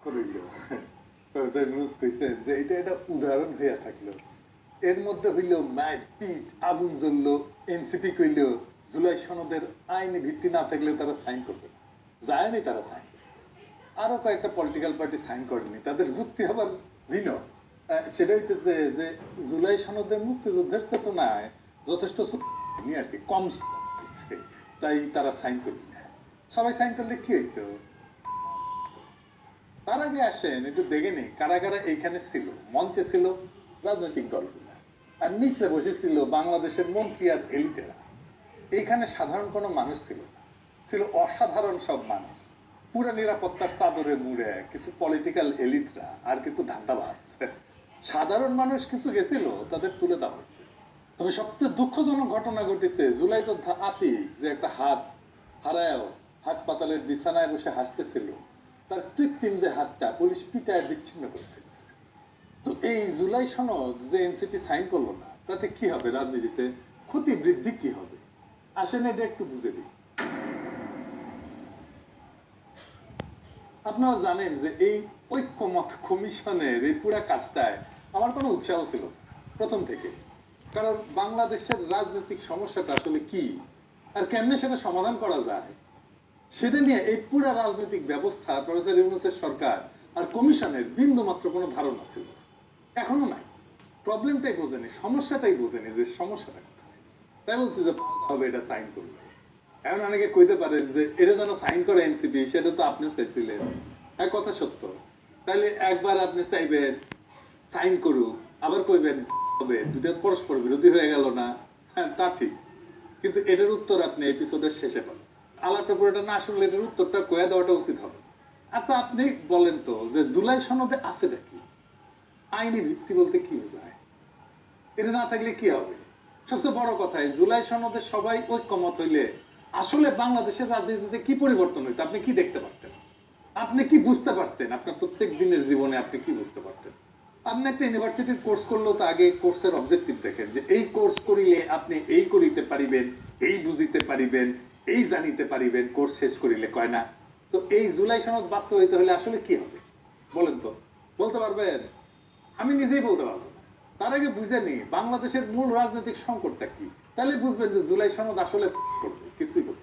করিল প্রফেসর ইউনূস কইছেন যে এটা একটা উদাহরণ হইয়া থাকলো, এর মধ্যে হইল মারপিট, আগুন জ্বললো, এনসিপি কইল জুলাই সনদের আইনি ভিত্তি না থাকলে তারা সাইন করবে না, যায়নি তারা সাইন। আরো কয়েকটা পলিটিক্যাল পার্টি সাইন করেনি, তাদের যুক্তি আবার ভিন্ন। সেটা হইতেছে যে জুলাই সনদের মুক্তিযুদ্ধের চেতনায় যথেষ্ট আর কি কম, তাই তারা সাইন করবে না। সবাই সাইন করলে কি হইতো? তার আগে আসেন একটু দেখে নেই কারা কারা এইখানে ছিল। মঞ্চে ছিল রাজনৈতিক দলগুলো, আর নিচে বসেছিল বাংলাদেশের মন্ত্রী আর এলিটেরা। এইখানে সাধারণ কোনো মানুষ ছিল না, ছিল অসাধারণ সব মানুষ, পুরো নিরাপত্তার চাদরে মুড়ে কিছু পলিটিক্যাল এলিটরা আর কিছু ধান্দাবাজ। সাধারণ মানুষ কিছু গেছিল, তাদের তুলে দেওয়া হয়েছে। তবে সবচেয়ে দুঃখজনক ঘটনা ঘটেছে জুলাই যোদ্ধা আতিক, যে একটা হাত হারায়ও হাসপাতালের বিছানায় বসে হাসতেছিল, তার কৃত্রিম যে হাতটা পুলিশ পিটায় বিচ্ছিন্ন করে ফেলছে। তো এই জুলাই সনদ যে এনসিপি সাইন করলো না, তাতে কি হবে? রাজনীতিতে ক্ষতি বৃদ্ধি কি হবে? আসেন এটা একটু বুঝে দিই। আপনারা জানেন যে এই ঐক্যমত কমিশনের এই পুরো কাজটায় আমার কোনো উৎসাহ ছিল প্রথম থেকে। কারণ বাংলাদেশের রাজনৈতিক সমস্যাটা আসলে কি আর কেমনে সেটা সমাধান করা যায়, সেটা নিয়ে এই পুরো রাজনৈতিক ব্যবস্থা, প্রফেসর ইউনূসের সরকার আর কমিশনের বিন্দু মাত্র কোনো ধারণা ছিল, এখনো নাই। প্রবলেমটাই বোঝেনি, সমস্যাটাই বোঝেনি যে সমস্যাটা কোথায়। তাই বলছি যে হবে এটা সাইন করবে। এখন অনেকে কইতে পারেন যে এটা যেন সাইন করে এনসিপি, সেটা তো আপনিও চাইছিলেন। এক কথা সত্য, তাহলে একবার আপনি চাইবেন সাইন করুক, আবার কইবেন হবে, দুটো পরস্পর বিরোধী হয়ে গেল না? হ্যাঁ, তা ঠিক, কিন্তু এটার উত্তর আপনি এপিসোডের শেষে পাবেন। আলাপটা পুরোটা না শুনলে এটার উত্তরটা কয়ে দেওয়াটা উচিত হবে। আচ্ছা আপনি বলেন তো যে জুলাই সনদে আছেটা কি? আইনি ভিত্তি বলতে কি বোঝায়? এটা না থাকলে কি হবে? সবচেয়ে বড় কথা, জুলাই সনদে সবাই ঐক্যমত হইলে আসলে বাংলাদেশের রাজনীতিতে কি পরিবর্তন হইতো? আপনি কি দেখতে পারতেন? আপনি কি বুঝতে পারতেন? আপনার প্রত্যেক দিনের জীবনে আপনি কি বুঝতে পারতেন? আপনি একটা ইউনিভার্সিটির কোর্স করলেও তো আগে কোর্সের অবজেক্টিভ দেখেন যে এই কোর্স করিলে আপনি এই করিতে পারিবেন, এই বুঝিতে পারিবেন, এই জানিতে পারিবেন, কোর্স শেষ করিলে, কয় না? তো এই জুলাই সনদ বাস্তবায়িত হলে আসলে কি হবে বলেন তো? বলতে পারবেন? আমি নিজেই বলতে পারবো না। তার আগে বুঝে নি বাংলাদেশের মূল রাজনৈতিক সংকটটা কি, তাহলে বুঝবেন যে জুলাই সনদ আসলে করবে কিছুই করবে।